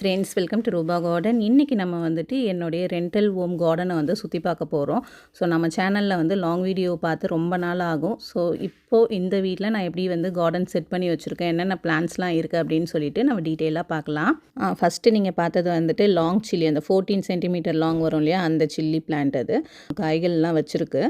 Friends, welcome to ரூபா garden. இன்றைக்கி நம்ம வந்துட்டு என்னுடைய ரெண்டல் ஹோம் கார்டனை வந்து சுற்றி பார்க்க போகிறோம். ஸோ நம்ம சேனலில் வந்து லாங் வீடியோ பார்த்து ரொம்ப நாள் ஆகும். ஸோ இப்போது இந்த வீட்டில் நான் எப்படி வந்து கார்டன் செட் பண்ணி வச்சுருக்கேன், என்னென்ன பிளான்ஸ்லாம் இருக்குது அப்படின்னு சொல்லிட்டு நம்ம டீட்டெயிலாக பார்க்கலாம். ஃபஸ்ட்டு நீங்கள் பார்த்தது வந்துட்டு லாங் சில்லி, அந்த 14 சென்டிமீட்டர் லாங் வரும் இல்லையா, அந்த சில்லி பிளான்ட். அது காய்கள்லாம் வச்சுருக்கு.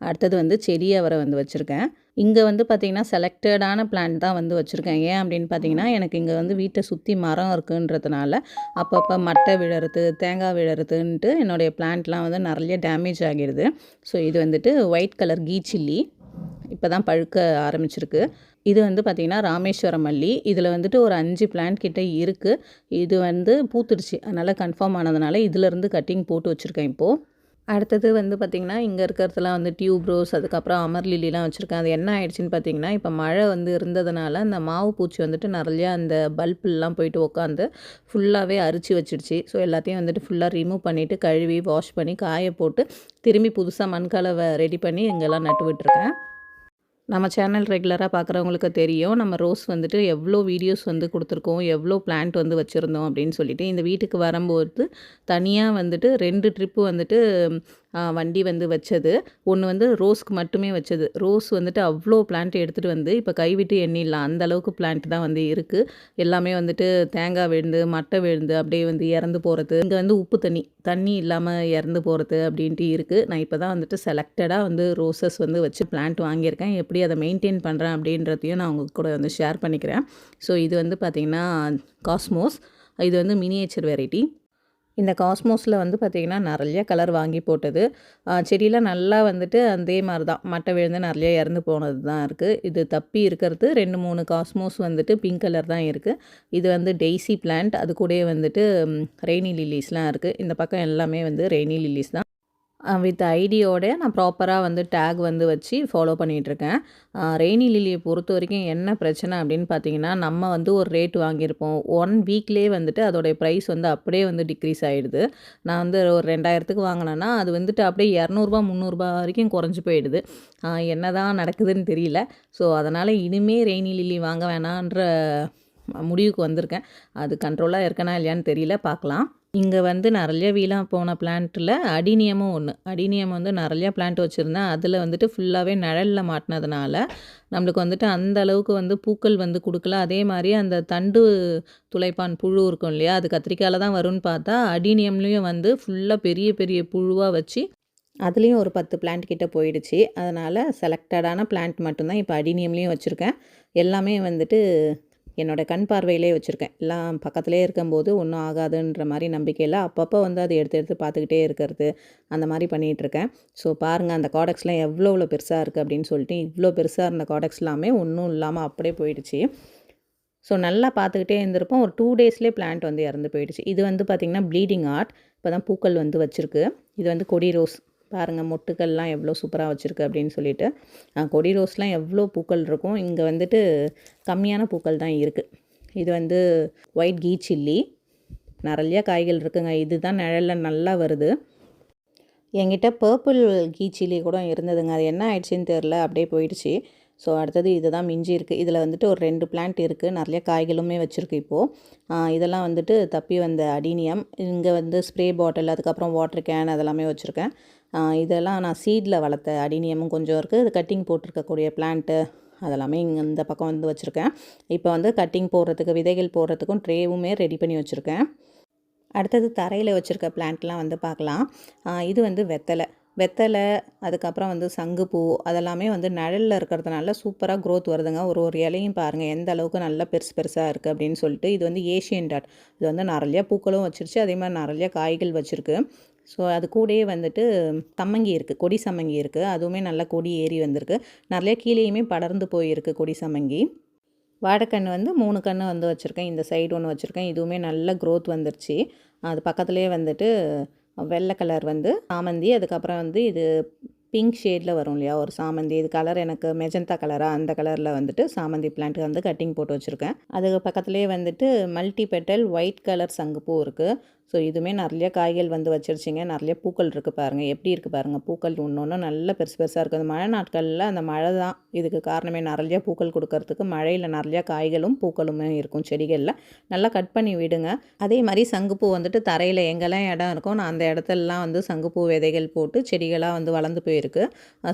அடுத்தது வந்து செடி அவரை வந்து வச்சுருக்கேன். இங்கே வந்து பார்த்திங்கன்னா செலக்டடான பிளான்ட் தான் வந்து வச்சுருக்கேன். ஏன் அப்படின்னு பார்த்தீங்கன்னா, எனக்கு இங்கே வந்து வீட்டை சுற்றி மரம் இருக்குன்றதுனால அப்பப்போ மட்டை விழறது, தேங்காய் விழறதுன்ட்டு என்னுடைய பிளான்ட்லாம் வந்து நிறைய டேமேஜ் ஆகிடுது. ஸோ இது வந்துட்டு ஒயிட் கலர் கீ சில்லி இப்போ தான் பழுக்க ஆரம்பிச்சிருக்கு. இது வந்து பார்த்திங்கன்னா ராமேஸ்வரம் மல்லி. இதில் வந்துட்டு ஒரு 5 பிளான்ட் கிட்டே இருக்குது. இது வந்து பூத்துடுச்சு, அதனால் கன்ஃபார்ம் ஆனதுனால இதிலேருந்து கட்டிங் போட்டு வச்சுருக்கேன் இப்போது. அடுத்தது வந்து பார்த்திங்கன்னா, இங்கே இருக்கிறதுலாம் வந்து டியூப் ரோஸ், அதுக்கப்புறம் அமர் லில்லிலாம் வச்சுருக்கேன். அது என்ன ஆயிடுச்சுன்னு பார்த்திங்கன்னா, இப்போ மழை வந்து இருந்ததுனால அந்த மாவு பூச்சி வந்துட்டு நிறையா அந்த பல்புலாம் போயிட்டு உட்காந்து ஃபுல்லாகவே அரிச்சு வச்சிடுச்சு. ஸோ எல்லாத்தையும் வந்துட்டு ஃபுல்லாக ரிமூவ் பண்ணிவிட்டு கழுவி வாஷ் பண்ணி காய போட்டு திரும்பி புதுசாக மண்கலவை ரெடி பண்ணி இங்கெல்லாம் நட்டு விட்டுருக்கேன். நம்ம சேனல் ரெகுலராக பார்க்குறவங்களுக்கு தெரியும், நம்ம ரோஸ் வந்துட்டு எவ்வளோ வீடியோஸ் வந்து கொடுத்துருக்கோம், எவ்வளோ பிளான்ட் வந்து வச்சுருந்தோம் அப்படின்னு சொல்லிட்டு. இந்த வீட்டுக்கு வரும்போது தனியாக வந்துட்டு 2 ட்ரிப்பு வந்துட்டு வண்டி வந்து வச்சது. ஒன்று வந்து ரோஸ்க்கு மட்டுமே வச்சது. ரோஸ் வந்துட்டு அவ்வளோ பிளான்ட் எடுத்துகிட்டு வந்து இப்போ கைவிட்டு எண்ணிடலாம், அந்த அளவுக்கு பிளான்ட் தான் வந்து இருக்குது. எல்லாமே வந்துட்டு தேங்காய் விழுந்து, மட்டை விழுந்து அப்படியே வந்து இறந்து போகிறது. இங்கே வந்து உப்பு தண்ணி இல்லாமல் இறந்து போகிறது அப்படின்ட்டு இருக்குது. நான் இப்போ தான் வந்துட்டு செலக்டடாக வந்து ரோசஸ் வந்து வச்சு பிளான்ட் வாங்கியிருக்கேன். எப்படி அதை மெயின்டைன் பண்ணுறேன் அப்படின்றதையும் நான் உங்கள் கூட வந்து ஷேர் பண்ணிக்கிறேன். ஸோ இது வந்து பார்த்திங்கன்னா காஸ்மோஸ். இது வந்து மினியேச்சர் வெரைட்டி. இந்த காஸ்மோஸில் வந்து பார்த்திங்கன்னா நிறைய கலர் வாங்கி போட்டது. செடியில் நல்லா வந்துட்டு அதே மாதிரி தான் மட்டை விழுந்து நிறைய இறந்து போனது தான் இருக்குது. இது தப்பி இருக்கிறது 2-3 காஸ்மோஸ் வந்துட்டு பிங்க் கலர் தான் இருக்குது. இது வந்து டெய்ஸி பிளான்ட். அது கூடயே வந்துட்டு ரெய்னி லில்லிஸ்லாம் இருக்குது. இந்த பக்கம் எல்லாமே வந்து ரெய்னி லில்லிஸ் தான். வித் ஐடியோட நான் ப்ராப்பராக வந்து டேக் வந்து வச்சு ஃபாலோ பண்ணிகிட்ருக்கேன். ரெய்னி லில்லியை பொறுத்த வரைக்கும் என்ன பிரச்சனை அப்படின்னு பார்த்தீங்கன்னா, நம்ம வந்து ஒரு ரேட் வாங்கியிருப்போம், 1 வீக்லேயே வந்துட்டு அதோடைய ப்ரைஸ் வந்து அப்படியே வந்து டிக்ரீஸ் ஆகிடுது. நான் வந்து ஒரு 2000க்கு வாங்கினேன்னா அது வந்துட்டு அப்படியே 200 300 வரைக்கும் குறைஞ்சி போயிடுது. என்ன தான் நடக்குதுன்னு தெரியல. ஸோ அதனால் இனிமேல் ரெய்னி லில்லி வாங்க வேணான்ற முடிவுக்கு வந்திருக்கேன். அது கண்ட்ரோலாக இருக்கனா இல்லையான்னு தெரியல, பார்க்கலாம். இங்கே வந்து நிறைய வீணாக போன பிளான்ட்டில் அடினியமும் ஒன்று. அடினியம் வந்து நிறையா பிளான்ட் வச்சுருந்தேன். அதில் வந்துட்டு ஃபுல்லாகவே நிழலில் மாட்டினதுனால நம்மளுக்கு வந்துட்டு அந்த அளவுக்கு வந்து பூக்கள் வந்து கொடுக்கல. அதே மாதிரி அந்த தண்டு துளைப்பான் புழு இருக்கும் இல்லையா, அது கத்திரிக்காயில் தான் வரும்னு பார்த்தா அடினியம்லேயும் வந்து ஃபுல்லாக பெரிய பெரிய புழுவாக வச்சு அதுலேயும் ஒரு 10 பிளான்ட் கிட்டே போயிடுச்சு. அதனால் செலக்டடான பிளான்ட் மட்டும்தான் இப்போ அடினியம்லேயும் வச்சுருக்கேன். எல்லாமே வந்துட்டு என்னோடய கண் பார்வையிலே வச்சுருக்கேன். எல்லாம் பக்கத்துலேயே இருக்கும்போது ஒன்றும் ஆகாதுன்ற மாதிரி நம்பிக்கையில் அப்பப்போ வந்து அதை எடுத்து எடுத்து பார்த்துக்கிட்டே இருக்கிறது, அந்த மாதிரி பண்ணிகிட்ருக்கேன். ஸோ பாருங்கள், அந்த காடக்ஸ்லாம் எவ்வளோ பெருசாக இருக்குது அப்படின்னு சொல்லிட்டு. இவ்வளோ பெருசாக இருந்த காடக்ஸ் எல்லாமே ஒன்றும் இல்லாமல் அப்படியே போயிடுச்சு. ஸோ நல்லா பார்த்துக்கிட்டே இருந்திருப்போம். ஒரு 2 டேஸ்லேயே பிளான்ட் வந்து இறந்து போயிடுச்சு. இது வந்து பார்த்திங்கன்னா ப்ளீடிங் ஆர்ட். இப்போ தான் பூக்கள் வந்து வச்சுருக்கு. இது வந்து கொடி ரோஸ். பாருங்கள், மொட்டுக்கள்லாம் எவ்வளோ சூப்பராக வச்சுருக்கு அப்படின்னு சொல்லிட்டு. கொடி ரோஸ்லாம் எவ்வளோ பூக்கள் இருக்கும். இங்கே வந்துட்டு கம்மியான பூக்கள் தான் இருக்குது. இது வந்து ஒயிட் கீ சில்லி. நிறைய காய்கள் இருக்குங்க. இதுதான் நிழலில் நல்லா வருது. என்கிட்ட பர்பிள் கீ சில்லி கூட இருந்ததுங்க. அது என்ன ஆயிடுச்சுன்னு தெரில, அப்படியே போயிடுச்சு. ஸோ அடுத்தது இது தான் மிஞ்சி இருக்குது. இதில் வந்துட்டு ஒரு 2 பிளான்ட் இருக்குது. நிறைய காய்களுமே வச்சுருக்கு இப்போது. இதெல்லாம் வந்துட்டு தப்பி வந்த அடினியம். இங்கே வந்து ஸ்ப்ரே பாட்டில், அதுக்கப்புறம் வாட்டர் கேன் அதெல்லாமே வச்சுருக்கேன். இதெல்லாம் நான் சீடில் வளர்த்த அடினியமும் கொஞ்சம் இருக்குது. இது கட்டிங் போட்டிருக்கக்கூடிய பிளான்ட்டு அதெல்லாமே இங்கே இந்த பக்கம் வந்து வச்சுருக்கேன். இப்போ வந்து கட்டிங் போடுறதுக்கு, விதைகள் போடுறதுக்கும் ட்ரேவுமே ரெடி பண்ணி வச்சுருக்கேன். அடுத்தது தரையில் வச்சுருக்க பிளான்ட்லாம் வந்து பார்க்கலாம். இது வந்து வெத்தலை, அதுக்கப்புறம் வந்து சங்குப்பூ, அதெல்லாமே வந்து நிழலில் இருக்கிறதுனால சூப்பராக க்ரோத் வருதுங்க. ஒரு இலையும் பாருங்கள் எந்த அளவுக்கு நல்லா பெருசாக இருக்குது அப்படின்னு சொல்லிட்டு. இது வந்து ஏஷியன் டாட். இது வந்து நிறையா பூக்களும் வச்சிருச்சு, அதே மாதிரி நிறையா காய்கள் வச்சுருக்கு. ஸோ அது கூடயே வந்துட்டு சம்மங்கி இருக்குது, கொடி சம்மங்கி இருக்குது. அதுவுமே நல்லா கொடி ஏறி வந்திருக்கு. நிறைய கீழேயுமே படர்ந்து போயிருக்கு கொடி சம்மங்கி. வாழைக்கன்று வந்து 3 கன்று வந்து வச்சுருக்கேன். இந்த சைடு ஒன்று வச்சுருக்கேன். இதுவுமே நல்ல க்ரோத் வந்துருச்சு. அது பக்கத்துலேயே வந்துட்டு வெள்ளை கலர் வந்து சாமந்தி, அதுக்கப்புறம் வந்து இது பிங்க் ஷேடில் வரும் இல்லையா ஒரு சாமந்தி. இது கலர் எனக்கு மெஜந்தா கலராக, அந்த கலரில் வந்துட்டு சாமந்தி பிளான்ட் வந்து கட்டிங் போட்டு வச்சுருக்கேன். அதுக்கு பக்கத்துலேயே வந்துட்டு மல்டி பெட்டல் ஒயிட் கலர் சங்குப்பூ இருக்குது. ஸோ இதுவுமே நிறைய காய்கள் வந்து வச்சிருச்சிங்க. நிறைய பூக்கள் இருக்குது பாருங்கள், எப்படி இருக்குது பாருங்கள். பூக்கள் ஒன்று ஒன்றும் நல்லா பெருசு பெருசாக இருக்குது. அந்த மழை நாட்களில் அந்த மழை தான் இதுக்கு காரணமே. நிறைய பூக்கள் கொடுக்கறதுக்கு மழையில் நிறையா காய்களும் பூக்களுமே இருக்கும் செடிகளில். நல்லா கட் பண்ணி விடுங்க. அதே மாதிரி சங்குப்பூ வந்துட்டு தரையில் எங்கெல்லாம் இடம் இருக்கோ நான் அந்த இடத்துலலாம் வந்து சங்குப்பூ விதைகள் போட்டு செடிகளாக வந்து வளர்ந்து போயிருக்கு.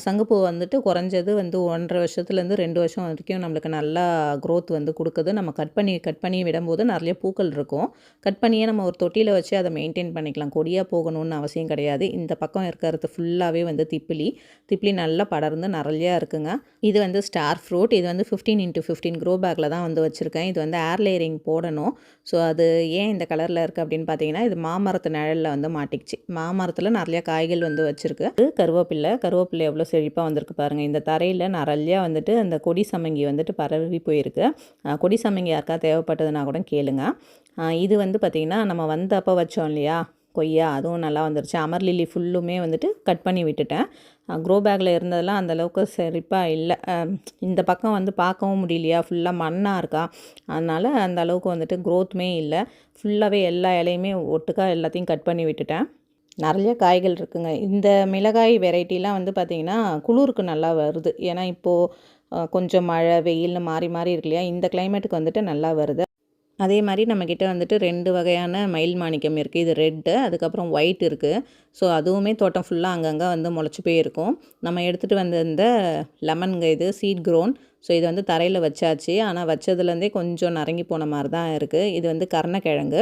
சங்குப்பூ வந்துட்டு குறைஞ்சது வந்து 1.5 வருஷத்துலேருந்து 2 வருஷம் வரைக்கும் நம்மளுக்கு நல்லா க்ரோத் வந்து கொடுக்குது. நம்ம கட் பண்ணி விடும்போது நிறைய பூக்கள் இருக்கும். கட் பண்ணியே நம்ம ஒரு தொட்டியில் வச்சு அதை மெயின்டைன் பண்ணிக்கலாம். கொடியாக போகணும்னு அவசியம் கிடையாது. இந்த பக்கம் இருக்கிறது ஃபுல்லாகவே வந்து திப்பிலி நல்லா படர்ந்து நிறையா இருக்குங்க. இது வந்து ஸ்டார் ஃப்ரூட். இது வந்து 15x15 க்ரோ பேக்கில் தான் வந்து வச்சுருக்கேன். இது வந்து ஏர் லேயரிங் போடணும். ஸோ அது ஏன் இந்த கலரில் இருக்குது அப்படின்னு பார்த்தீங்கன்னா, இது மாமரத்து நிழலில் வந்து மாட்டிக்கிச்சு. மாமரத்தில் நிறையா காய்கள் வந்து வச்சுருக்கு. கருவேப்பிலை எவ்வளோ செழிப்பாக வந்திருக்கு பாருங்கள். இந்த தரையில் நிறையா வந்துட்டு அந்த கொடி சம்மங்கி வந்துட்டு பரவி போயிருக்கு. கொடி சம்மங்கி யாருக்கா தேவைப்பட்டதுன்னா கூட கேளுங்க. இது வந்து பார்த்திங்கன்னா நம்ம வந்தப்போ வச்சோம் இல்லையா கொய்யா, அதுவும் நல்லா வந்துருச்சு. அமர் லில்லி ஃபுல்லுமே வந்துட்டு கட் பண்ணி விட்டுட்டேன். க்ரோ பேக்கில் இருந்ததெல்லாம் அந்தளவுக்கு செழிப்பாக இல்லை. இந்த பக்கம் வந்து பார்க்கவும் முடியலையா, ஃபுல்லாக மண்ணாக இருக்கா, அதனால் அந்த அளவுக்கு வந்துட்டு க்ரோத்துமே இல்லை. ஃபுல்லாகவே எல்லா இலையுமே ஒட்டுக்கா எல்லாத்தையும் கட் பண்ணி விட்டுட்டேன். நிறைய காய்கள் இருக்குங்க. இந்த மிளகாய் வெரைட்டிலாம் வந்து பார்த்திங்கன்னா குளிருக்கு நல்லா வருது. ஏன்னா இப்போது கொஞ்சம் மழை வெயில்னு மாறி மாறி இருக்கு இல்லையா, இந்த கிளைமேட்டுக்கு வந்துட்டு நல்லா வருது. அதே மாதிரி நம்மக்கிட்ட வந்துட்டு 2 வகையான மயில் மாணிக்கம் இருக்குது. இது ரெட்டு, அதுக்கப்புறம் ஒயிட் இருக்குது. ஸோ அதுவுமே தோட்டம் ஃபுல்லாக அங்கங்கே வந்து முளைச்சி போயிருக்கும். நம்ம எடுத்துகிட்டு வந்த இந்த லெமனுங்க, இது சீட் க்ரோன். ஸோ இது வந்து தரையில் வச்சாச்சு. ஆனால் வச்சதுலேருந்தே கொஞ்சம் நரங்கி போன மாதிரி தான் இருக்குது. இது வந்து கருணக்கிழங்கு.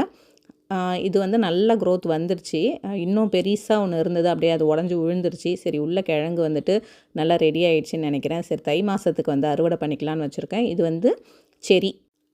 இது வந்து நல்ல க்ரோத் வந்துருச்சு. இன்னும் பெருசாக ஒன்று இருந்தது, அப்படியே அது உடஞ்சி விழுந்துருச்சு. சரி, உள்ள கிழங்கு வந்துட்டு நல்லா ரெடி ஆகிடுச்சின்னு நினைக்கிறேன். சரி, தை மாதத்துக்கு வந்து அறுவடை பண்ணிக்கலான்னு வச்சுருக்கேன். இது வந்து செரி.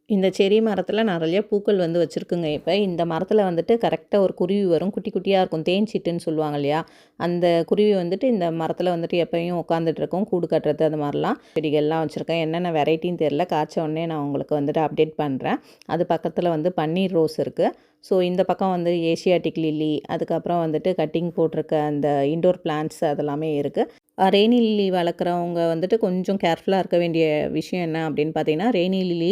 இந்த செரி மரத்தில் நிறைய பூக்கள் வந்து வச்சுருக்குங்க. இப்போ இந்த மரத்தில் வந்துட்டு கரெக்டாக ஒரு குருவி வரும், குட்டி குட்டியாக இருக்கும், தேன் சிட்டுன்னு சொல்லுவாங்க இல்லையா, அந்த குருவி வந்துட்டு இந்த மரத்தில் வந்துட்டு எப்போயும் உட்காந்துட்ருக்கோம், கூடு கட்டுறது அது மாதிரிலாம். செடிகள்லாம் வச்சுருக்கேன். என்னென்ன வெரைட்டின்னு தெரில, காய்ச்ச உடனே நான் உங்களுக்கு வந்துட்டு அப்டேட் பண்ணுறேன். அது பக்கத்தில் வந்து பன்னீர் ரோஸ் இருக்குது. ஸோ இந்த பக்கம் வந்து ஏசியாட்டிக் லில்லி, அதுக்கப்புறம் வந்துட்டு கட்டிங் போட்டிருக்க அந்த இன்டோர் பிளான்ட்ஸ் அதெல்லாமே இருக்குது. ரெய்னி லில்லி வளர்க்குறவங்க வந்துட்டு கொஞ்சம் கேர்ஃபுல்லாக இருக்க வேண்டிய விஷயம் என்ன அப்படின்னு பார்த்தீங்கன்னா, ரெய்னி லில்லி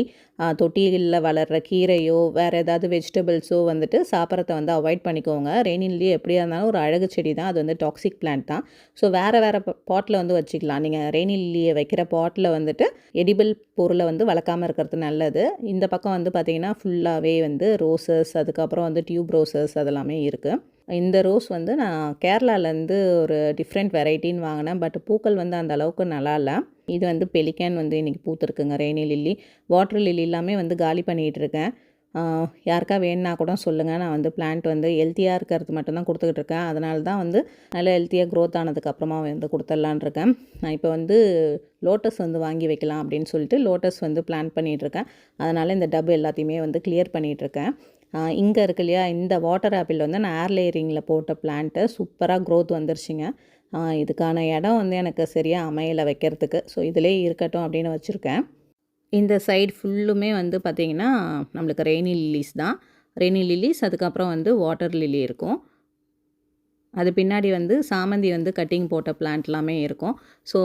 தொட்டிகளில் வளர்கிற கீரையோ வேறு ஏதாவது வெஜிடபிள்ஸோ வந்துட்டு சாப்பிட்றத வந்து அவாய்ட் பண்ணிக்கோங்க. ரெய்னி லில்லி எப்படியா இருந்தாலும் ஒரு அழகு செடி தான், அது வந்து டாக்ஸிக் பிளான்ட் தான். ஸோ வேறு பாட்டில் வந்து வச்சுக்கலாம். நீங்கள் ரெய்னி லில்லியை வைக்கிற பாட்டில் வந்துட்டு எடிபிள் பொருளை வந்து வளர்க்காமல் இருக்கிறது நல்லது. இந்த பக்கம் வந்து பார்த்திங்கன்னா ஃபுல்லாகவே வந்து ரோசஸ், அதுக்கப்புறம் வந்து டியூப் ரோசஸ் அதெல்லாமே இருக்குது. இந்த ரோஸ் வந்து நான் கேரளாலேருந்து ஒரு டிஃப்ரெண்ட் வெரைட்டின்னு வாங்கினேன். பட் பூக்கள் வந்து அந்த அளவுக்கு நல்லா இல்லை. இது வந்து பெலிக்கான் வந்து இன்றைக்கி பூத்துருக்குங்க. ரெய்னி லில்லி, வாட்டர் லில்லி எல்லாமே வந்து காலி பண்ணிகிட்டு இருக்கேன். யாருக்கா வேணுன்னா கூட சொல்லுங்கள். நான் வந்து பிளான்ட் வந்து ஹெல்த்தியாக இருக்கிறது மட்டும்தான் கொடுத்துக்கிட்டு இருக்கேன். அதனால தான் வந்து நல்லா ஹெல்த்தியாக க்ரோத் ஆனதுக்கப்புறமா வந்து கொடுத்துட்லான் இருக்கேன். நான் இப்போ வந்து லோட்டஸ் வந்து வாங்கி வைக்கலாம் அப்படின்னு சொல்லிட்டு லோட்டஸ் வந்து பிளான் பண்ணிகிட்ருக்கேன். அதனால் இந்த டப்பு எல்லாத்தையுமே வந்து கிளியர் பண்ணிகிட்ருக்கேன். இங்கே இருக்கு இல்லையா, இந்த வாட்டர் ஆப்பிள் வந்து நான் ஏர் லேயரிங்கில் போட்ட பிளான்ட்டு சூப்பராக க்ரோத் வந்துருச்சுங்க. இதுக்கான இடம் வந்து எனக்கு சரியாக அமையலை வைக்கிறதுக்கு. ஸோ இதிலே இருக்கட்டும் அப்படின்னு வச்சுருக்கேன். இந்த சைடு ஃபுல்லுமே வந்து பார்த்திங்கன்னா நம்மளுக்கு ரெய்னி லில்லிஸ் தான். ரெய்னி லில்லிஸ், அதுக்கப்புறம் வந்து வாட்டர் லில்லி இருக்கும். அது பின்னாடி வந்து சாமந்தி வந்து கட்டிங் போட்ட பிளான்ட் எல்லாமே இருக்கும். ஸோ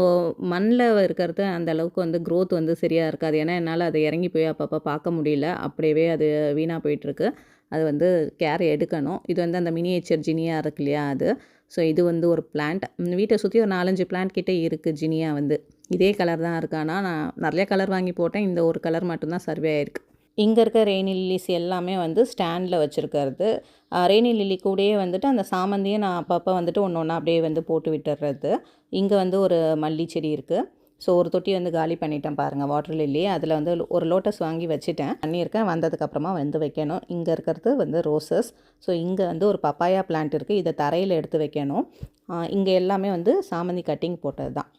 மண்ணில் இருக்கிறது அந்த அளவுக்கு வந்து க்ரோத் வந்து சரியாக இருக்காது. ஏன்னா என்னால் அதை இறங்கி போய் அப்பப்போ பார்க்க முடியல. அப்படியே அது வீணாக போயிட்டுருக்கு. அது வந்து கேர் எடுக்கணும். இது வந்து அந்த மினியேச்சர் ஜினியா இருக்கு இல்லையா, அது. ஸோ இது வந்து ஒரு பிளான்ட். வீட்டை சுற்றி ஒரு 4-5 பிளான்ட் கிட்டே இருக்குது ஜினியா வந்து. இதே கலர் தான் இருக்கு. ஆனால் நான் நிறைய கலர் வாங்கி போட்டேன். இந்த ஒரு கலர் மட்டும்தான் சர்வே ஆகிருக்கு. இங்கே இருக்க ரெய்னி லில்லிஸ் எல்லாமே வந்து ஸ்டாண்டில் வச்சுருக்கிறது. ரெய்னி லில்லி கூடயே வந்துட்டு அந்த சாமந்தியும் நான் அப்பப்போ வந்துட்டு ஒன்று ஒன்றா அப்படியே வந்து போட்டு விட்டுறது. இங்கே வந்து ஒரு மல்லி செடி இருக்குது. ஸோ ஒரு தொட்டி வந்து காலி பண்ணிட்டேன் பாருங்கள், வாட்டர் லில்லி. அதில் வந்து ஒரு லோட்டஸ் வாங்கி வச்சுட்டேன், பண்ணியிருக்கேன். வந்ததுக்கப்புறமா வந்து வைக்கணும். இங்கே இருக்கிறது வந்து ரோசஸ். ஸோ இங்கே வந்து ஒரு பப்பாயா பிளான்ட் இருக்குது. இதை தரையில் எடுத்து வைக்கணும். இங்கே எல்லாமே வந்து சாமந்தி கட்டிங் போட்டது தான்.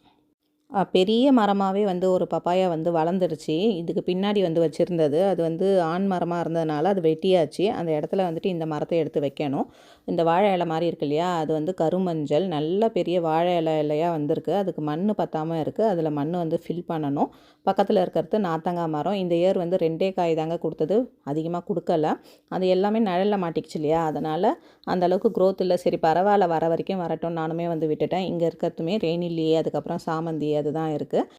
பெரிய மரமாகவே வந்து ஒரு பப்பாயா வந்து வளர்ந்துருச்சு. இதுக்கு பின்னாடி வந்து வச்சுருந்தது, அது வந்து ஆண் மரமாக இருந்ததுனால அது வெட்டியாச்சு. அந்த இடத்துல வந்துட்டு இந்த மரத்தை எடுத்து வைக்கணும். இந்த வாழை இலை மாதிரி இருக்கு இல்லையா, அது வந்து கருமஞ்சள் நல்ல பெரிய வாழை இலையாக வந்திருக்கு. அதுக்கு மண் பத்தாமல் இருக்குது. அதில் மண் வந்து ஃபில் பண்ணணும். பக்கத்தில் இருக்கிறது நாத்தங்காய் மரம். இந்த இயர் வந்து 2 காய் தாங்க கொடுத்தது, அதிகமாக கொடுக்கல. அது எல்லாமே நிழலில் மாட்டிக்கிச்சு இல்லையா, அதனால் அந்தளவுக்கு க்ரோத் இல்லை. சரி பரவாயில்ல, வர வரைக்கும் வரட்டும், நானுமே வந்து விட்டுட்டேன். இங்கே இருக்கிறதுமே ரெய்னி லில்லி, அதுக்கப்புறம் சாமந்தி அதுதான் இருக்குது.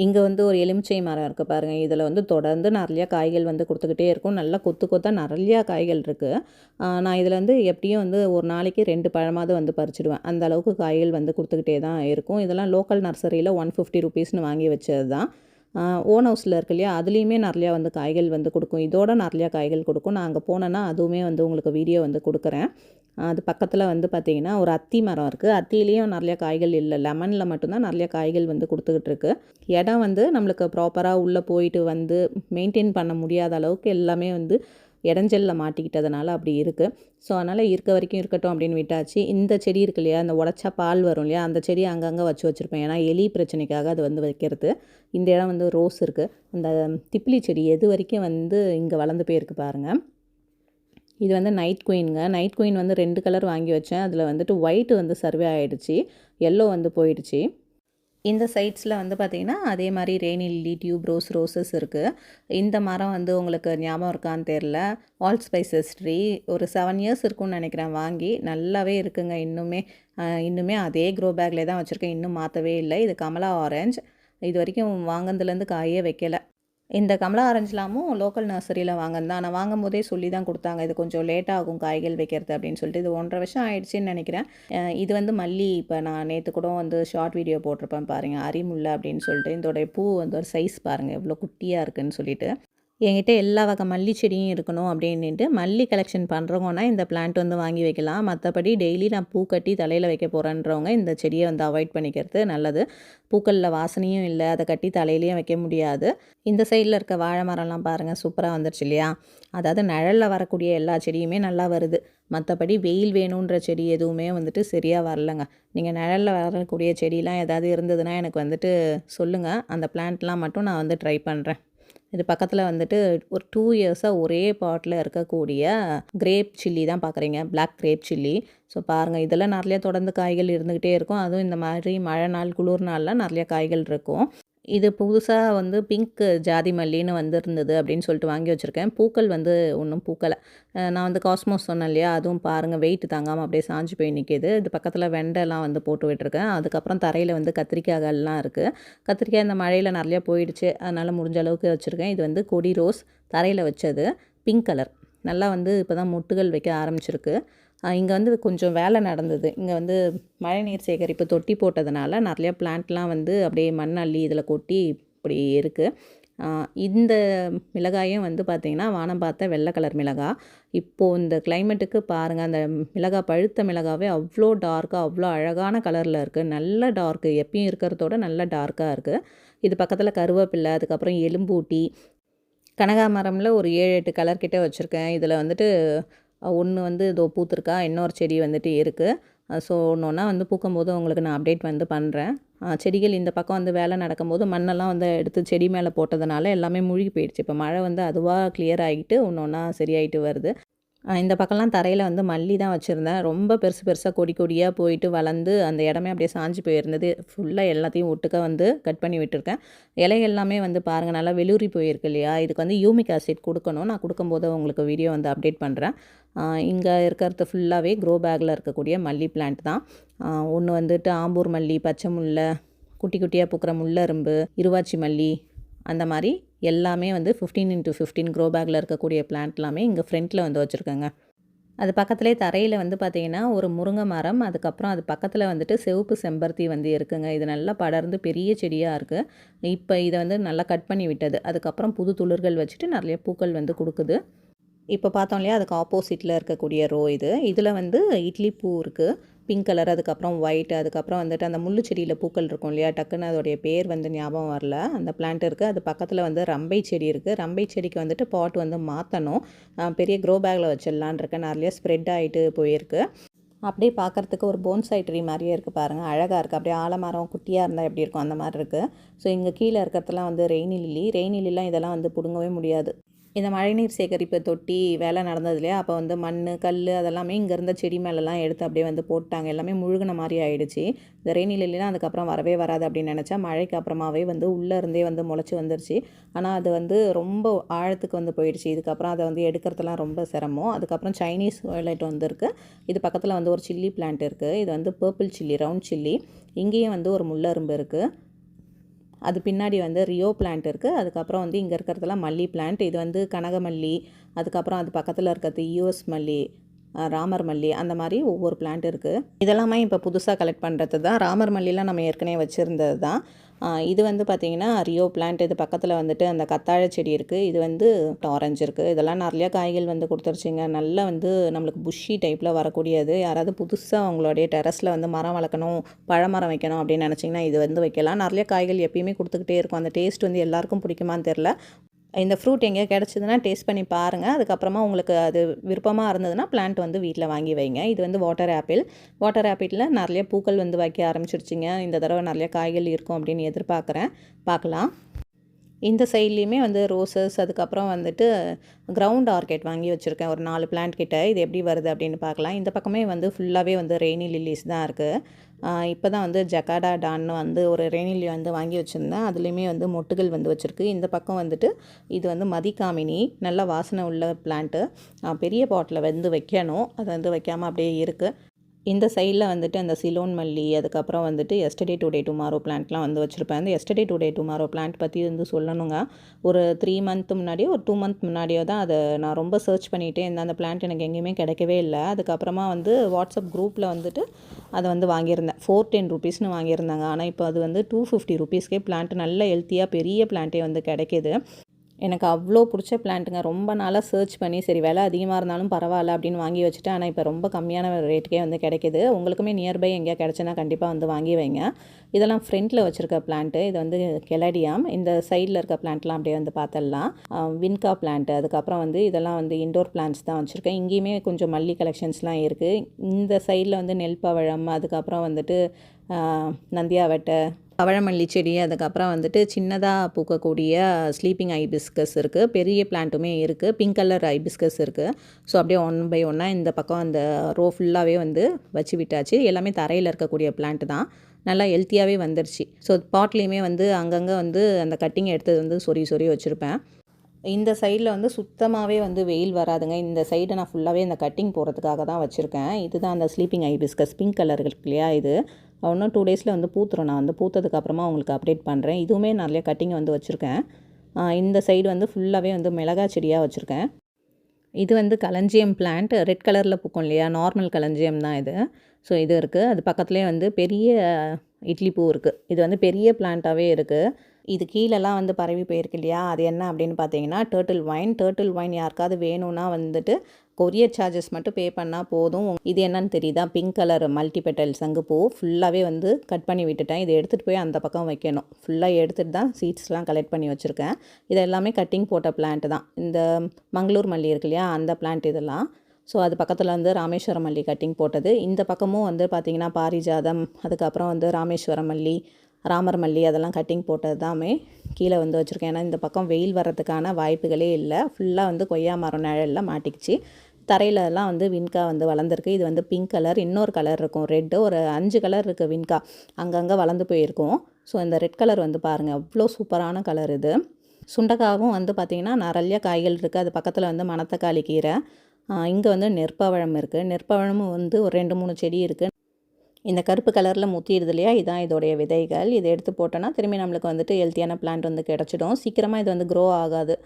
இங்கே வந்து ஒரு எலுமிச்சை மரம் இருக்குது பாருங்கள். இதில் வந்து தொடர்ந்து நிறையா காய்கள் வந்து கொடுத்துக்கிட்டே இருக்கும். நல்லா கொத்து கொத்தாக நிறையா காய்கள் இருக்குது. நான் இதில் வந்து எப்படியும் வந்து ஒரு நாளைக்கு 2 பழமாவது வந்து பறிச்சிடுவேன். அந்த அளவுக்கு காய்கள் வந்து கொடுத்துக்கிட்டே தான் இருக்கும். இதெல்லாம் லோக்கல் நர்சரியில் 150 ருபீஸ்னு வாங்கி வச்சது தான். ஓன் ஹவுஸில் இருக்கு இல்லையா, அதுலேயுமே நிறையா வந்து காய்கள் வந்து கொடுக்கும். இதோட நிறையா காய்கள் கொடுக்கும். நான் அங்கே போனேன்னா அதுவுமே வந்து உங்களுக்கு வீடியோ வந்து கொடுக்குறேன். அது பக்கத்தில் வந்து பார்த்திங்கன்னா ஒரு அத்தி மரம் இருக்குது. அத்திலேயும் நிறையா காய்கள் இல்லை, லெமனில் மட்டும்தான் நிறையா காய்கள் வந்து கொடுத்துக்கிட்டு இருக்கு. இடம் வந்து நம்மளுக்கு ப்ராப்பராக உள்ளே போயிட்டு வந்து மெயின்டைன் பண்ண முடியாத அளவுக்கு எல்லாமே வந்து இடைஞ்சல்ல மாட்டிக்கிட்டதுனால அப்படி இருக்குது. ஸோ அதனால் இருக்க வரைக்கும் இருக்கட்டும் அப்படின்னு விட்டாச்சு. இந்த செடி இருக்கு இல்லையா, அந்த உடச்சா பால் வரும் இல்லையா, அந்த செடி அங்கங்கே வச்சுருப்பேன். ஏன்னா எலி பிரச்சனைக்காக அது வந்து வைக்கிறது. இந்த இடம் வந்து ரோஸ் இருக்குது. அந்த திப்பிலி செடி எது வரைக்கும் வந்து இங்கே வளர்ந்து போயிருக்கு பாருங்கள். இது வந்து நைட் குயின்ங்க. நைட் குயின் வந்து 2 கலர் வாங்கி வச்சேன். அதில் வந்துட்டு ஒயிட் வந்து சர்வே ஆகிடுச்சு, எல்லோ வந்து போயிடுச்சு. இந்த சைட்ஸில் வந்து பார்த்திங்கன்னா அதே மாதிரி rainy lily, tube rose, roses இருக்குது. இந்த மரம் வந்து உங்களுக்கு ஞாபகம் இருக்கான்னு தெரில, ஆல் ஸ்பைசஸ் ட்ரீ. ஒரு 7 இயர்ஸ் இருக்கும்னு நினைக்கிறேன் வாங்கி. நல்லாவே இருக்குங்க. இன்னுமே அதே க்ரோ பேக்லேயே தான் வச்சுருக்கேன். இன்னும் மாற்றவே இல்லை. இது கமலா ஆரஞ்ச். இது வரைக்கும் வாங்கினதுலேருந்து காயே வைக்கலை. இந்த கமலா ஆரஞ்சுலாமும் லோக்கல் நர்சரியில் வாங்கினது தான். நான் வாங்கும்போதே சொல்லி தான் கொடுத்தாங்க, இது கொஞ்சம் லேட் ஆகும் காய்கள் வைக்கிறது அப்படின்னு சொல்லிட்டு. இது 1.5 வருஷம் ஆயிடுச்சுன்னு நினைக்கிறேன். இது வந்து மல்லி. இப்போ நான் நேற்று கூட வந்து ஷார்ட் வீடியோ போட்டிருப்பேன் பாருங்கள், அரிமுல்லை அப்படின்னு சொல்லிட்டு. இதோடைய பூ வந்து ஒரு சைஸ் பாருங்கள் எவ்வளோ குட்டியாக இருக்குதுன்னு சொல்லிட்டு. என்கிட்ட எல்லா வகை மல்லி செடியும் இருக்கணும் அப்படின்ட்டு மல்லி கலெக்ஷன் பண்ணுறவங்கன்னா இந்த பிளான்ட் வந்து வாங்கி வைக்கலாம். மற்றபடி டெய்லி நான் பூ கட்டி தலையில் வைக்க போகிறேன்றவங்க இந்த செடியை வந்து அவாய்ட் பண்ணிக்கிறது நல்லது. பூக்களில் வாசனையும் இல்லை, அதை கட்டி தலையிலையும் வைக்க முடியாது. இந்த சைடில் இருக்க வாழை மரம்லாம் பாருங்கள் சூப்பராக வந்துருச்சு இல்லையா. அதாவது நிழலில் வரக்கூடிய எல்லா செடியுமே நல்லா வருது. மற்றபடி வெயில் வேணுன்ற செடி எதுவுமே வந்துட்டு சரியாக வரலைங்க. நீங்கள் நிழலில் வரக்கூடிய செடியெலாம் ஏதாவது இருந்ததுன்னா எனக்கு வந்துட்டு சொல்லுங்கள். அந்த பிளான்ட்லாம் மட்டும் நான் வந்து ட்ரை பண்ணுறேன். இது பக்கத்தில் வந்துட்டு ஒரு 2 இயர்ஸாக ஒரே பாட்டில் இருக்கக்கூடிய கிரேப் சில்லி தான் பார்க்குறீங்க, பிளாக் கிரேப் சில்லி. ஸோ பாருங்கள், இதெல்லாம் நிறையா தொடர்ந்து காய்கள் இருந்துக்கிட்டே இருக்கும். அதுவும் இந்த மாதிரி மழை நாள், குளிர் நாளில் நிறையா காய்கள் இருக்கும். இது புதுசாக வந்து பிங்க் ஜாதி மல்லின்னு வந்துருந்தது அப்படின்னு சொல்லிட்டு வாங்கி வச்சுருக்கேன். பூக்கள் வந்து ஒன்றும் பூக்கலை. நான் வந்து காஸ்மோஸ் சொன்னேன் இல்லையா, அதுவும் பாருங்கள் வெயிட் தாங்காமல் அப்படியே சாஞ்சு போய் நிற்கிது. இது பக்கத்தில் வெண்டைலாம் வந்து போட்டு விட்டுருக்கேன். அதுக்கப்புறம் தரையில் வந்து கத்திரிக்காய்கள்லாம் இருக்குது. கத்திரிக்காய் இந்த மழையில் நிறையா போயிடுச்சு, அதனால் முடிஞ்ச அளவுக்கு வச்சுருக்கேன். இது வந்து கொடி ரோஸ், தரையில் வச்சது, பிங்க் கலர். நல்லா வந்து இப்போ தான் மொட்டுகள் வைக்க ஆரம்பிச்சிருக்கு. இங்கே வந்து கொஞ்சம் வேலை நடந்தது. இங்கே வந்து மழைநீர் சேகரிப்பு தொட்டி போட்டதுனால நிறையா பிளான்ட்லாம் வந்து அப்படியே மண் அள்ளி இதில் கொட்டி இப்படி இருக்குது. இந்த மிளகாயும் வந்து பார்த்திங்கன்னா வானம் பார்த்த வெள்ளை கலர் மிளகாய். இப்போது இந்த கிளைமேட்டுக்கு பாருங்கள், அந்த மிளகாய் பழுத்த மிளகாவே அவ்வளோ டார்க்காக அவ்வளோ அழகான கலரில் இருக்குது. நல்ல டார்க்கு, எப்பயும் இருக்கிறதோட நல்ல டார்க்காக இருக்குது. இது பக்கத்தில் கருவேப்பிலை, அதுக்கப்புறம் எலும்பூட்டி, கனகாமரமில் ஒரு 7-8 கலர் கிட்டே வச்சுருக்கேன். இதில் வந்துட்டு ஒன்று வந்து இதோ பூத்துருக்கா, இன்னொரு செடி வந்துட்டு இருக்குது. ஸோ ஒன்று வந்து பூக்கும்போது உங்களுக்கு நான் அப்டேட் வந்து பண்ணுறேன். செடிகள் இந்த பக்கம் வந்து வேலை நடக்கும்போது மண்ணெல்லாம் வந்து எடுத்து செடி மேலே போட்டதுனால எல்லாமே மூழ்கி போயிடுச்சு. இப்போ மழை வந்து அதுவாக கிளியர் ஆகிட்டு ஒன்று ஒன்றா சரியாயிட்டு வருது. இந்த பக்கம்லாம் தரையில் வந்து மல்லி தான் வச்சுருந்தேன். ரொம்ப பெருசு பெருசாக கொடி கொடியாக போயிட்டு வளர்ந்து அந்த இடமே அப்படியே சாஞ்சு போயிருந்தது. ஃபுல்லாக எல்லாத்தையும் ஒட்டுக்க வந்து கட் பண்ணி விட்டுருக்கேன். இலை எல்லாமே வந்து பாருங்கள் நல்லா வெளுரி போயிருக்கு இல்லையா. இதுக்கு வந்து யூமிக் ஆசிட் கொடுக்கணும். நான் கொடுக்கும்போது உங்களுக்கு வீடியோ வந்து அப்டேட் பண்ணுறேன். இங்கே இருக்கிறது ஃபுல்லாகவே க்ரோ பேக்கில் இருக்கக்கூடிய மல்லி பிளான்ட் தான். ஒன்று வந்துட்டு ஆம்பூர் மல்லி, பச்சை முல்லை, குட்டி குட்டியாக பூக்கிற முள்ளரும்பு, இருவாச்சி மல்லி, அந்த மாதிரி எல்லாமே வந்து 15x15 க்ரோ பேக்கில் இருக்கக்கூடிய பிளான்ட் எல்லாமே இங்கே ஃப்ரண்ட்டில் வந்து வச்சுருக்கேங்க. அது பக்கத்துலேயே தரையில் வந்து பார்த்திங்கன்னா ஒரு முருங்கை மரம், அதுக்கப்புறம் அது பக்கத்தில் வந்துட்டு சிவப்பு செம்பருத்தி வந்து இருக்குங்க. இது நல்லா படர்ந்து பெரிய செடியாக இருக்குது. இப்போ இதை வந்து நல்லா கட் பண்ணி விட்டது. அதுக்கப்புறம் புது துளிர்கள் வச்சுட்டு நிறைய பூக்கள் வந்து கொடுக்குது. இப்போ பார்த்தோம் இல்லையா, அதுக்கு ஆப்போசிட்டில் இருக்கக்கூடிய ரோ இது. இதில் வந்து இட்லி பூ இருக்குது, பிங்க் கலர், அதுக்கப்புறம் ஒயிட், அதுக்கப்புறம் வந்துட்டு அந்த முள்ளு செடியில் பூக்கள் இருக்கும் இல்லையா, டக்குன்னு அதோடைய பேர் வந்து ஞாபகம் வரல. அந்த பிளான்ட் இருக்குது. அது பக்கத்தில் வந்து ரம்பை செடி இருக்குது. ரம்பை செடிக்கு வந்துட்டு பாட் வந்து மாற்றணும். பெரிய க்ரோ பேக்கில் வச்சிடலான் இருக்கேன். நிறைய ஸ்ப்ரெட் ஆகிட்டு போயிருக்கு. அப்படியே பார்க்குறதுக்கு ஒரு போன்சாய் ட்ரீ மாதிரியே இருக்குது பாருங்கள், அழகாக இருக்குது. அப்படியே ஆலமரம் குட்டியாக இருந்தால் எப்படி இருக்கும் அந்த மாதிரி இருக்குது. ஸோ இங்கே கீழே இருக்கிறதுலாம் வந்து ரெய்னி லில்லிலாம் இதெல்லாம் வந்து பிடுங்கவே முடியாது. இந்த மழைநீர் சேகரிப்பு தொட்டி வேலை நடந்தது இல்லையா, அப்போ வந்து மண், கல் அதெல்லாமே இங்கே இருந்த செடி மேலெலாம் எடுத்து அப்படியே வந்து போட்டாங்க. எல்லாமே முழுகின மாதிரி ஆகிடுச்சு. இந்த ரெய்னி லில்லிலாம் அதுக்கப்புறம் வரவே வராது அப்படின்னு நினச்சா மழைக்கு அப்புறமாவே வந்து உள்ளே இருந்தே வந்து முளைச்சி வந்துருச்சு. ஆனால் அது வந்து ரொம்ப ஆழத்துக்கு வந்து போயிடுச்சு. இதுக்கப்புறம் அதை வந்து எடுக்கிறதுலாம் ரொம்ப சிரமம். அதுக்கப்புறம் சைனீஸ் வயலட் வந்துருக்கு. இது பக்கத்தில் வந்து ஒரு சில்லி பிளான்ட் இருக்குது. இது வந்து பர்பிள் சில்லி, ரவுண்ட் சில்லி. இங்கேயும் வந்து ஒரு முள்ளரும்பு இருக்குது. அது பின்னாடி வந்து ரியோ பிளான்ட் இருக்குது. அதுக்கப்புறம் வந்து இங்கே இருக்கிறதெல்லாம் மல்லி பிளான்ட். இது வந்து கனகமல்லி, அதுக்கப்புறம் அது பக்கத்தில் இருக்கிறது யூஎஸ் மல்லி, ராமர் மல்லி, அந்த மாதிரி ஒவ்வொரு பிளான்ட் இருக்குது. இதெல்லாமே இப்போ புதுசாக கலெக்ட் பண்ணுறது தான். ராமர் மல்லிலாம் நம்ம ஏற்கனவே வச்சுருந்தது தான். இது வந்து பார்த்திங்கன்னா ரியோ பிளான்ட். இது பக்கத்தில் வந்துட்டு அந்த கத்தாழை செடி இருக்குது. இது வந்து ஆரஞ்சு இருக்குது. இதெல்லாம் நிறையா காய்கள் வந்து கொடுத்துருச்சிங்க. நல்லா வந்து நம்மளுக்கு புஷ்ஷி டைப்பில் வரக்கூடியது. யாராவது புதுசாக அவங்களுடைய டெரஸில் வந்து மரம் வளர்க்கணும், பழமரம் வைக்கணும் அப்படின்னு நினச்சிங்கன்னா இது வந்து வைக்கலாம். நிறைய காய்கள் எப்பயுமே கொடுத்துக்கிட்டே இருக்கும். அந்த டேஸ்ட் வந்து எல்லாருக்கும் பிடிக்குமான்னு தெரில. இந்த ஃப்ரூட் எங்கேயா கிடச்சிதுன்னா டேஸ்ட் பண்ணி பாருங்கள். அதுக்கப்புறமா உங்களுக்கு அது விருப்பமாக இருந்ததுன்னா பிளான்ட் வந்து வீட்டில் வாங்கி வைங்க. இது வந்து வாட்டர் ஆப்பிள். வாட்டர் ஆப்பிளில் நிறைய பூக்கள் வந்து வைக்க ஆரம்பிச்சிருச்சிங்க. இந்த தடவை நிறைய காய்கள் இருக்கும் அப்படின்னு எதிர்பார்க்குறேன். பார்க்கலாம். இந்த சைட்லேயுமே வந்து ரோசஸ், அதுக்கப்புறம் வந்துட்டு கிரவுண்ட் ஆர்கிட் வாங்கி வச்சுருக்கேன் ஒரு 4 பிளான்ட் கிட்ட. இது எப்படி வருது அப்படின்னு பார்க்கலாம். இந்த பக்கமே வந்து ஃபுல்லாகவே வந்து ரெய்னி லில்லிஸ் தான் இருக்குது. இப்போ தான் வந்து ஜக்காடா டான்னு வந்து ஒரு ரெய்னி லில்லி வந்து வாங்கி வச்சுருந்தேன். அதுலேயுமே வந்து மொட்டுகள் வந்து வச்சுருக்கு. இந்த பக்கம் வந்துட்டு இது வந்து மதிக்காமினி, நல்ல வாசனை உள்ள பிளான்ட்டு. பெரிய பாட்டில் வந்து வைக்கணும், அது வந்து வைக்காமல் அப்படியே இருக்குது. இந்த சைடில் வந்துட்டு அந்த சிலோன் மல்லி, அதுக்கப்புறம் வந்துட்டு எஸ்டர்டே டுடே டுமாரோ பிளான்ட்லாம் வந்து வச்சுருப்பேன். அந்த எஸ்டர்டே டுடே டுமாரோ பிளான்ட் பற்றி வந்து சொல்லணுங்க. ஒரு 3 மந்த் முன்னாடியோ ஒரு 2 மந்த் முன்னாடியோ தான் அதை நான் ரொம்ப சர்ச் பண்ணிகிட்டே இருந்தேன். அந்த பிளான்ட் எனக்கு எங்கேயுமே கிடைக்கவே இல்லை. அதுக்கப்புறமா வந்து வாட்ஸ்அப் குரூப்பில் வந்துட்டு அதை வந்து வாங்கியிருந்தேன். 410 ருபீஸ்னு வாங்கியிருந்தாங்க. ஆனால் இப்போ அது வந்து 250 ருபீஸ்க்கே பிளான்ட் நல்ல ஹெல்த்தியாக பெரிய பிளான்ட்டே வந்து கிடைக்கிது. எனக்கு அவ்வளோ பிடிச்ச பிளான்ட்டுங்க. ரொம்ப நாளாக சர்ச் பண்ணி சரி விலை அதிகமாக இருந்தாலும் பரவாயில்ல அப்படின்னு வாங்கி வச்சுட்டேன். ஆனால் இப்போ ரொம்ப கம்மியான ரேட்டுக்கே வந்து கிடைக்கிது. உங்களுக்குமே நியர்பை எங்கேயா கிடச்சுன்னா கண்டிப்பாக வந்து வாங்கி வைங்க. இதெல்லாம் ஃப்ரண்ட்டில் வச்சுருக்க பிளான்ட்டு. இது வந்து கெலடியாம். இந்த சைடில் இருக்க பிளான்ட்லாம் அப்படியே வந்து பார்த்துடலாம். வின்கா பிளான்ட்டு, அதுக்கப்புறம் வந்து இதெல்லாம் வந்து இண்டோர் பிளான்ட்ஸ் தான் வச்சுருக்கேன். இங்கேயுமே கொஞ்சம் மல்லி கலெக்ஷன்ஸ்லாம் இருக்குது. இந்த சைடில் வந்து நெல் பவழம், அதுக்கப்புறம் வந்துட்டு நந்தியாவட்டை, பவழமல்லி செடி, அதுக்கப்புறம் வந்துட்டு சின்னதாக பூக்கக்கூடிய ஸ்லீப்பிங் ஐபிஸ்கஸ் இருக்குது. பெரிய பிளான்ட்டுமே இருக்குது. பிங்க் கலர் ஐபிஸ்கஸ் இருக்குது. ஸோ அப்படியே ஒன் பை ஒன்னாக இந்த பக்கம் அந்த ரோ ஃபுல்லாகவே வந்து வச்சு விட்டாச்சு. எல்லாமே தரையில் இருக்கக்கூடிய பிளான்ட் தான். நல்லா ஹெல்த்தியாகவே வந்துருச்சு. ஸோ பாட்லேயுமே வந்து அங்கங்கே வந்து அந்த கட்டிங் எடுத்தது வந்து சொறி சொறி வச்சுருப்பேன். இந்த சைடில் வந்து சுத்தமாகவே வந்து வெயில் வராதுங்க. இந்த சைடை நான் ஃபுல்லாகவே இந்த கட்டிங் போகிறதுக்காக தான் வச்சுருக்கேன். இதுதான் அந்த ஸ்லீப்பிங் ஐபிஸ்கஸ் பிங்க் கலர் இருக்கு இல்லையா, இது இன்னும் 2 டேஸில் வந்து பூத்துரும். நான் வந்து பூத்ததுக்கப்புறமா உங்களுக்கு அப்டேட் பண்ணுறேன். இதுவுமே நிறைய கட்டிங் வந்து வச்சுருக்கேன். இந்த சைடு வந்து ஃபுல்லாகவே வந்து மிளகாய் செடியாக வச்சுருக்கேன். இது வந்து களஞ்சியம் பிளான்ட். ரெட் கலரில் பூக்கும் இல்லையா, நார்மல் களஞ்சியம் தான் இது. ஸோ இது இருக்குது. அது பக்கத்துலேயே வந்து பெரிய இட்லி பூ இருக்குது. இது வந்து பெரிய பிளான்ட்டாகவே இருக்குது. இது கீழெல்லாம் வந்து பரவி போயிருக்கு இல்லையா, அது என்ன அப்படின்னு பார்த்தீங்கன்னா டர்ட்டில் வைன். டர்ட்டில் வைன் யாருக்காவது வேணும்னா வந்துட்டு கொரியர் சார்ஜஸ் மட்டும் பே பண்ணால் போதும். இது என்னன்னு தெரியுதா, பிங்க் கலர் மல்டிபெட்டல் சங்குப்பூ ஃபுல்லாகவே வந்து கட் பண்ணி விட்டுட்டேன். இதை எடுத்துகிட்டு போய் அந்த பக்கம் வைக்கணும். ஃபுல்லாக எடுத்துகிட்டு தான் சீட்ஸ்லாம் கலெக்ட் பண்ணி வச்சுருக்கேன். இது எல்லாமே கட்டிங் போட்ட பிளான்ட் தான். இந்த மங்களூர் மல்லி இருக்கு இல்லையா, அந்த பிளான்ட் இதெல்லாம். ஸோ அது பக்கத்தில் வந்து ராமேஸ்வரம் மல்லி கட்டிங் போட்டது. இந்த பக்கமும் வந்து பார்த்திங்கன்னா பாரிஜாதம், அதுக்கப்புறம் வந்து ராமேஸ்வரம் மல்லி, ராமர் மல்லி, அதெல்லாம் கட்டிங் போட்டது தாமே கீழே வந்து வச்சுருக்கேன். ஏன்னா இந்த பக்கம் வெயில் வர்றதுக்கான வாய்ப்புகளே இல்லை. ஃபுல்லாக வந்து கொய்யா மரம் நிழலில் மாட்டிக்கிச்சு. தரையிலலாம் வந்து வின்கா வந்து வளர்ந்துருக்கு. இது வந்து பிங்க் கலர், இன்னொரு கலர் இருக்கும் ரெட்டு, ஒரு 5 கலர் இருக்குது வின்கா. அங்கங்கே வளர்ந்து போயிருக்கும். ஸோ இந்த ரெட் கலர் வந்து பாருங்கள் அவ்வளோ சூப்பரான கலர் இது. சுண்டக்காவும் வந்து பார்த்திங்கன்னா நிறைய காய்கள் இருக்குது. அது பக்கத்தில் வந்து மணத்தக்காளி கீரை. இங்கே வந்து நெற்பவழம் இருக்குது. நெற்பவழமும் வந்து ஒரு 2-3 செடி இருக்குது. இந்த கருப்பு கலரில் முத்திடுது இல்லையா, இதுதான் இதோடைய விதைகள். இதை எடுத்து போட்டோன்னா திரும்பி நம்மளுக்கு வந்துட்டு ஹெல்த்தியான பிளான்ட் வந்து கிடச்சிடும். சீக்கிரமாக இது வந்து க்ரோ ஆகாது.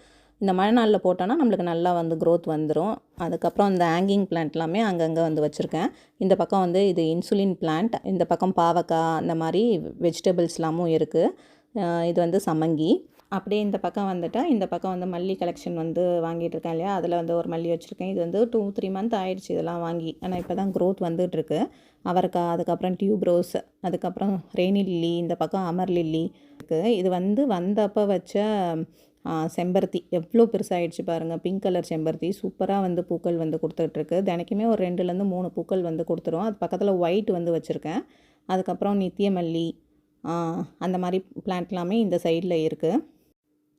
இந்த மழை நாளில் போட்டோன்னா நம்மளுக்கு நல்லா வந்து க்ரோத் வந்துடும். அதுக்கப்புறம் இந்த ஹேங்கிங் பிளான்ட் எல்லாமே அங்கங்கே வந்து வச்சுருக்கேன். இந்த பக்கம் வந்து இது இன்சுலின் பிளான்ட். இந்த பக்கம் பாவக்காய், அந்த மாதிரி வெஜிடபிள்ஸ்லாமும் இருக்குது. இது வந்து சம்மங்கி. அப்படியே இந்த பக்கம் வந்துட்டால் இந்த பக்கம் வந்து மல்லி கலெக்ஷன் வந்து வாங்கிட்டு இருக்கேன் இல்லையா, அதில் வந்து ஒரு மல்லி வச்சுருக்கேன். இது வந்து 2-3 மந்த் ஆயிடுச்சு இதெல்லாம் வாங்கி. ஆனால் இப்போ தான் க்ரோத் வந்துட்டுருக்கு. அவரைக்காய், அதுக்கப்புறம் டியூப் ரோஸ், அதுக்கப்புறம் ரெய்னி லில்லி, இந்த பக்கம் அமர் லில்லி இருக்குது. இது வந்து வந்தப்போ வச்ச செம்பருத்தி எவ்வளோ பெருசாகிடுச்சு பாருங்கள். பிங்க் கலர் செம்பருத்தி சூப்பராக வந்து பூக்கள் வந்து கொடுத்துட்ருக்கு. தினைக்குமே ஒரு 2-3 பூக்கள் வந்து கொடுத்துரும். அது பக்கத்தில் ஒயிட் வந்து வச்சுருக்கேன். அதுக்கப்புறம் நித்திய மல்லி, அந்த மாதிரி பிளான்ட் எல்லாமே இந்த சைடில் இருக்குது.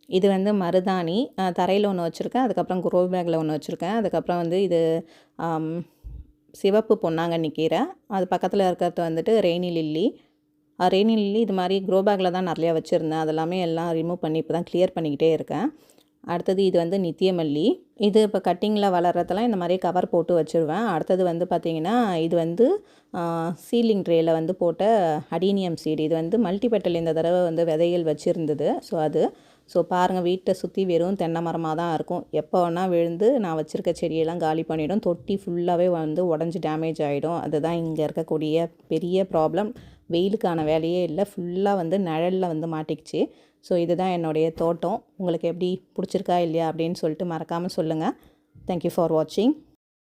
இது வந்து மருதாணி. தரையில் ஒன்று வச்சுருக்கேன். அதுக்கப்புறம் க்ரோ பேக்கில் ஒன்று வச்சுருக்கேன். அதுக்கப்புறம் வந்து இது சிவப்பு பொன்னாங்கண்ணி கீரை. அது பக்கத்தில் இருக்கிறது வந்துட்டு ரெய்னி லில்லி. ரெய்னி லில்லி இது மாதிரி க்ரோ பேக்கில் தான் நிறையா வச்சுருந்தேன். அதெல்லாமே எல்லாம் ரிமூவ் பண்ணி இப்போ தான் கிளியர் பண்ணிக்கிட்டே இருக்கேன். அடுத்தது இது வந்து நித்தியமல்லி. இது இப்போ கட்டிங்கில் வளர்கிறதெல்லாம் இந்த மாதிரி கவர் போட்டு வச்சுருவேன். அடுத்தது வந்து பார்த்திங்கன்னா இது வந்து சீலிங் ட்ரேயில் வந்து போட்ட அடீனியம் சீடு. இது வந்து மல்டிபெட்டல் இந்த தடவை வந்து விதைகள் வச்சுருந்தது. ஸோ பாருங்கள், வீட்டை சுற்றி வெறும் தென்னை மரமாக தான் இருக்கும். எப்போ வேணால் விழுந்து நான் வச்சுருக்க செடியெல்லாம் காலி பண்ணிவிடும். தொட்டி ஃபுல்லாகவே வந்து உடஞ்சி டேமேஜ் ஆகிடும். அதுதான் இங்கே இருக்கக்கூடிய பெரிய ப்ராப்ளம். வெயிலுக்கான வேலையே இல்லை, ஃபுல்லாக வந்து நிழலில் வந்து மாட்டிக்கிச்சு. ஸோ இதுதான் என்னுடைய தோட்டம். உங்களுக்கு எப்படி பிடிச்சிருக்கா இல்லையா அப்படின்னு சொல்லிட்டு மறக்காமல் சொல்லுங்கள். தேங்க்யூ ஃபார் வாட்சிங்.